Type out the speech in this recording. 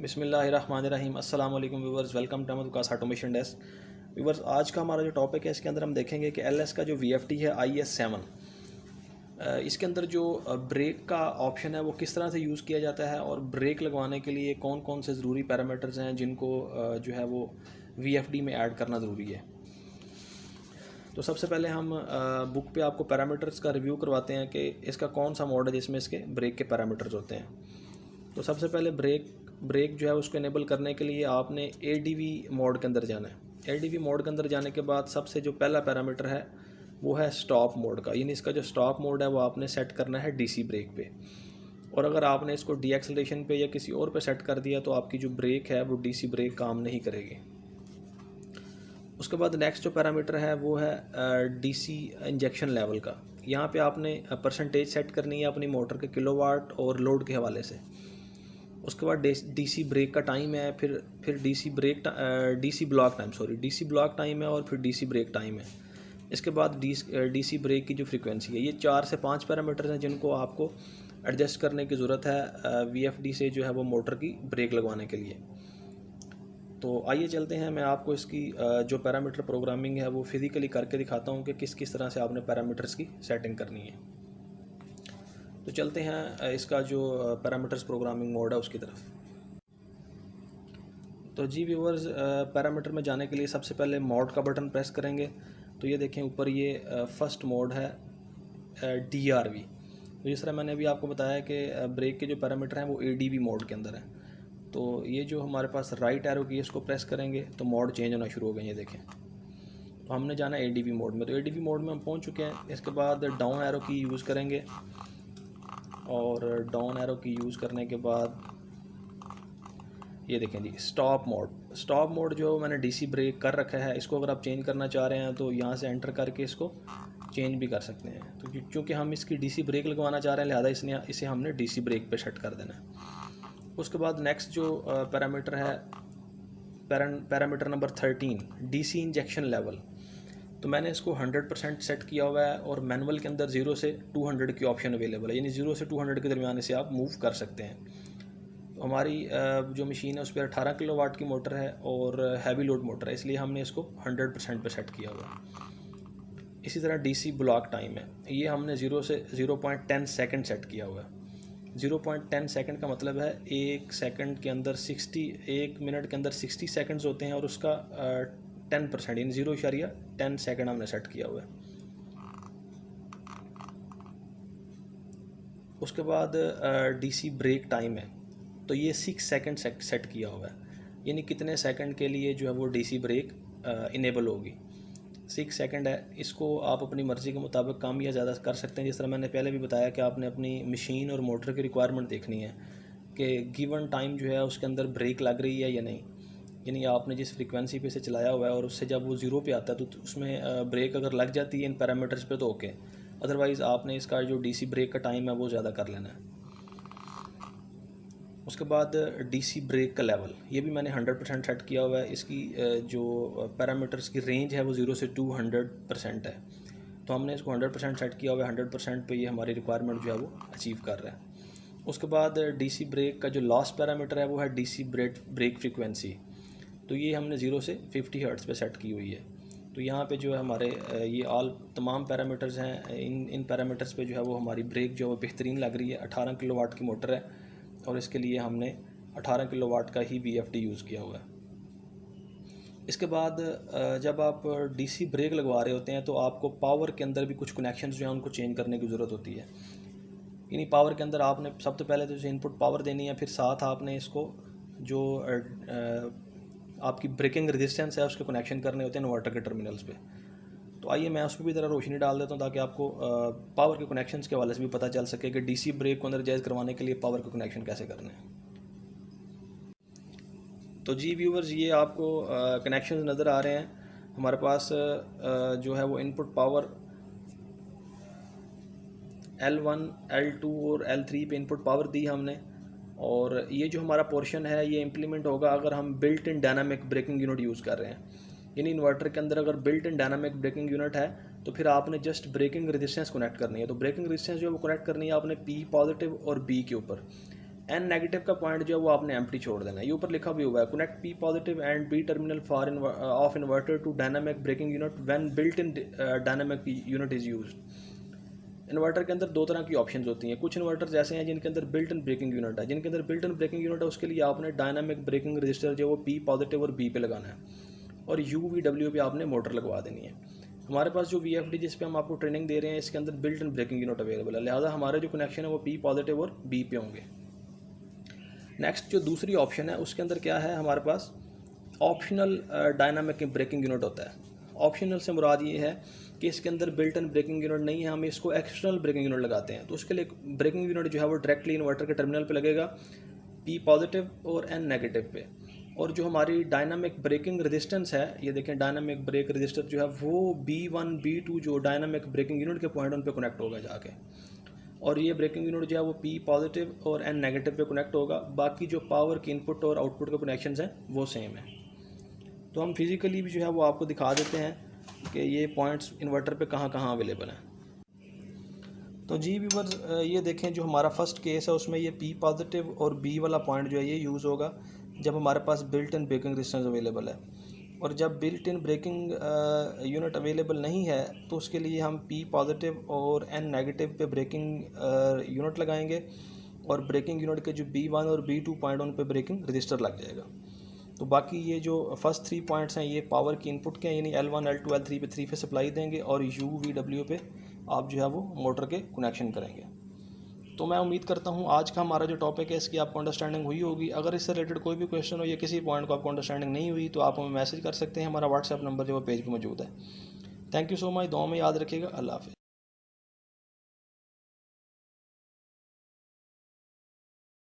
बिस्मिल्लाहिर्रहमानिर्रहीम अस्सलाम वालेकुम व्यूवर्स, वेलकम टू दुकास ऑटोमेशन डेस्क। व्यूवर्स, आज का हमारा जो टॉपिक है इसके अंदर हम देखेंगे कि एलएस का जो वीएफडी है IS7, इसके अंदर जो ब्रेक का ऑप्शन है वो किस तरह से यूज़ किया जाता है और ब्रेक लगवाने के लिए कौन कौन से ज़रूरी पैरामीटर्स हैं जिनको जो है वो वीएफडी में ऐड करना ज़रूरी है। तो सबसे पहले हम बुक पे आपको पैरामीटर्स का रिव्यू करवाते हैं कि इसका कौन सा मोड है जिसमें इसके ब्रेक के पैरामीटर्स होते हैं। तो सबसे पहले ब्रेक जो है उसको इनेबल करने के लिए आपने ADV मोड के अंदर जाना है। ADV मोड के अंदर जाने के बाद सबसे जो पहला पैरामीटर है वो है स्टॉप मोड का, यानी इसका जो स्टॉप मोड है वो आपने सेट करना है DC ब्रेक पे। और अगर आपने इसको डीएक्सेलरेशन पे या किसी और पे सेट कर दिया तो आपकी जो ब्रेक है वो DC ब्रेक काम नहीं करेगी। उसके बाद नेक्स्ट जो पैरामीटर है वो है DC इंजेक्शन लेवल का। यहाँ पे आपने परसेंटेज सेट करनी है अपनी मोटर के किलोवाट और लोड के हवाले से। उसके बाद DC ब्रेक का टाइम है, फिर DC ब्लॉक टाइम है और फिर DC ब्रेक टाइम है। इसके बाद DC ब्रेक की जो फ्रीक्वेंसी है, ये 4 से 5 पैरामीटर्स हैं जिनको आपको एडजस्ट करने की ज़रूरत है VFD से जो है वो मोटर की ब्रेक लगवाने के लिए। तो आइए चलते हैं, मैं आपको इसकी जो पैरामीटर प्रोग्रामिंग है वो फिज़िकली करके दिखाता हूँ कि किस तरह से आपने पैरामीटर्स की सेटिंग करनी है। तो चलते हैं इसका जो पैरामीटर्स प्रोग्रामिंग मोड है उसकी तरफ। तो जी व्यूवर्स, पैरामीटर में जाने के लिए सबसे पहले मोड का बटन प्रेस करेंगे तो ये देखें ऊपर ये फर्स्ट मोड है DRV। तो जिस तरह मैंने अभी आपको बताया कि ब्रेक के जो पैरामीटर हैं वो ADV मोड के अंदर है। तो ये जो हमारे पास राइट एरो की इसको प्रेस करेंगे तो मोड चेंज होना शुरू हो गए, ये देखें। तो हमने जाना है ADV मोड में, तो ADV मोड में हम पहुंच चुके हैं। इसके बाद डाउन एरो की यूज़ करेंगे और डाउन एरो की यूज़ करने के बाद ये देखें जी स्टॉप मोड जो मैंने DC ब्रेक कर रखा है, इसको अगर आप चेंज करना चाह रहे हैं तो यहाँ से एंटर करके इसको चेंज भी कर सकते हैं। तो क्योंकि हम इसकी DC ब्रेक लगवाना चाह रहे हैं लिहाजा इसे हमने DC ब्रेक पे सेट कर देना है। उसके बाद नेक्स्ट जो पैरामीटर है parameter number 13 DC injection level. तो मैंने इसको 100% सेट किया हुआ है और मैनुअल के अंदर 0 से 200 की ऑप्शन अवेलेबल है, यानी 0 से 200 के दरमियान इसे आप मूव कर सकते हैं। तो हमारी जो मशीन है उस पर 18 किलोवाट की मोटर है और हैवी लोड मोटर है, इसलिए हमने इसको 100% पे सेट किया हुआ है। इसी तरह DC ब्लॉक टाइम है, ये हमने 0 से 0.10 सेकेंड सेट किया हुआ है। 0.10 सेकेंड का मतलब है 1 सेकंड के अंदर 1 मिनट के अंदर 60 सेकंड्स होते हैं और उसका 10% यानी 0.10 सेकंड हमने सेट किया हुआ है। उसके बाद DC ब्रेक टाइम है, तो ये 6 सेकंड सेट किया हुआ है, यानी कितने सेकंड के लिए जो है वो DC ब्रेक इनेबल होगी। 6 सेकंड है, इसको आप अपनी मर्ज़ी के मुताबिक कम या ज़्यादा कर सकते हैं। जिस तरह मैंने पहले भी बताया कि आपने अपनी मशीन और मोटर की रिक्वायरमेंट देखनी है कि गिवन टाइम जो है उसके अंदर ब्रेक लग रही है या नहीं, यानी आपने जिस फ्रीक्वेंसी पे से चलाया हुआ है और उससे जब वो 0 पे आता है तो उसमें ब्रेक अगर लग जाती है इन पैरामीटर्स पे तो ओके, अदरवाइज़ आपने इसका जो DC ब्रेक का टाइम है वो ज़्यादा कर लेना है। उसके बाद DC ब्रेक का लेवल, ये भी मैंने 100% सेट किया हुआ है। इसकी जो पैरामीटर्स की रेंज है वो 0 से 200% है, तो हमने इसको 100% सेट किया हुआ है। 100% पे ये हमारी रिक्वायरमेंट जो है वो अचीव कर रहा है। उसके बाद DC ब्रेक का जो लास्ट पैरामीटर है वो है DC ब्रेक फ्रीक्वेंसी। तो ये हमने 0 से 50 हर्ट्ज़ पे सेट की हुई है। तो यहाँ पे जो है हमारे ये तमाम पैरामीटर्स हैं, इन पैरामीटर्स पे जो है वो हमारी ब्रेक जो है वो बेहतरीन लग रही है। 18 किलोवाट की मोटर है और इसके लिए हमने 18 किलोवाट का ही VFD यूज़ किया हुआ है। इसके बाद जब आप DC ब्रेक लगवा रहे होते हैं तो आपको पावर के अंदर भी कुछ कनेक्शंस जो हैं उनको चेंज करने की ज़रूरत होती है। यानी पावर के अंदर आपने सबसे पहले तो इनपुट पावर देनी है, फिर साथ आपने इसको जो आपकी ब्रेकिंग रेजिस्टेंस है उसके कनेक्शन करने होते हैं इन्वर्टर के टर्मिनल्स पे। तो आइए मैं उस पर भी ज़रा रोशनी डाल देता हूँ ताकि आपको पावर के कनेक्शंस के हवाले से भी पता चल सके कि DC ब्रेक को अंदर जायज़ करवाने के लिए पावर के कनेक्शन कैसे करने हैं। तो जी व्यूवर्स, ये आपको कनेक्शन नज़र आ रहे हैं। हमारे पास जो है वो इनपुट पावर L1, L2 और L3 पे इनपुट पावर दी हमने, और ये जो हमारा पोर्शन है ये इम्प्लीमेंट होगा अगर हम built in dynamic braking unit use कर रहे हैं। यानी इन्वर्टर के अंदर अगर built in dynamic braking unit है तो फिर आपने जस्ट ब्रेकिंग रेजिस्टेंस कनेक्ट करनी है। तो ब्रेकिंग रेजिस्टेंस जो है वो कनेक्ट करनी है आपने P पॉजिटिव और B के ऊपर। एन नेगेटिव का पॉइंट जो है वो आपने एम्प्टी छोड़ देना है। ये ऊपर लिखा भी हुआ है, connect P positive and B terminal for of inverter to dynamic braking unit when built in dynamic unit is used. Inverter के अंदर दो तरह की ऑप्शंस होती हैं। कुछ इन्वर्टर ऐसे हैं जिनके अंदर बिल्ट इन ब्रेकिंग यूनिट है। जिनके अंदर बिल्ट इन ब्रेकिंग यूनिट है उसके लिए आपने डायनामिक ब्रेकिंग रजिस्टर जो वो पी पॉजिटिव और बी पे लगाना है, और यू वी डब्ल्यू पे आपने मोटर लगवा देनी है। हमारे पास जो वी एफ डी जिस पे हम आपको ट्रेनिंग दे रहे हैं इसके अंदर built in braking unit available है, लिहाजा हमारे जो कनेक्शन है वो पी पॉजिटिव और बी पे होंगे। नेक्स्ट जो दूसरी ऑप्शन है उसके अंदर क्या है, हमारे पास ऑप्शनल डायनामिक ब्रेकिंग यूनिट होता है। ऑप्शनल से मुराद ये है कि इसके अंदर बिल्ट इन ब्रेकिंग यूनिट नहीं है, हम इसको एक्सटर्नल ब्रेकिंग यूनिट लगाते हैं। तो उसके लिए ब्रेकिंग यूनिट जो है वो डायरेक्टली इन्वर्टर के टर्मिनल पे लगेगा, पी पॉजिटिव और एन नेगेटिव पे। और जो हमारी डायनामिक ब्रेकिंग रेजिस्टेंस है, ये देखें डायनामिक ब्रेक रजिस्टर जो है वो B1 B2 जो डायनामिक ब्रेकिंग यूनिट के पॉइंट उन पे कनेक्ट होगा जाके, और ये ब्रेकिंग यूनिट जो है वो पी पॉजिटिव और एन नेगेटिव पे कनेक्ट होगा। बाकी जो पावर की इनपुट और आउटपुट के कनेक्शंस हैं वो सेम है। तो हम फिज़िकली भी जो है वो आपको दिखा देते हैं कि ये पॉइंट्स इन्वर्टर पे कहाँ कहाँ अवेलेबल हैं। तो जी व्यूअर्स, ये देखें जो हमारा फर्स्ट केस है उसमें ये पी पॉजिटिव और बी वाला पॉइंट जो है ये यूज़ होगा जब हमारे पास built in braking resistance available है। और जब built in braking unit available नहीं है तो उसके लिए हम पी पॉजिटिव और एन नेगेटिव पे ब्रेकिंग यूनिट लगाएंगे, और ब्रेकिंग यूनिट के जो B1 और B2 पॉइंट उन पे ब्रेकिंग रजिस्टर लग जाएगा। तो बाकी ये जो फर्स्ट 3 पॉइंट्स हैं ये पावर की इनपुट के हैं, यानी L1 L2 L3 पे 3 फेज सप्लाई देंगे, और UVW पे आप जो है वो मोटर के कनेक्शन करेंगे। तो मैं उम्मीद करता हूँ आज का हमारा जो टॉपिक है इसकी आपको अंडरस्टैंडिंग हुई होगी। अगर इससे रिलेटेड कोई भी क्वेश्चन हो या किसी पॉइंट को आपको अंडरस्टैंडिंग नहीं हुई तो आप हमें मैसेज कर सकते हैं। हमारा व्हाट्सएप नंबर जो है पेज पे मौजूद है। थैंक यू सो मच, दुआ में याद रखिएगा। अल्लाह हाफ़िज़।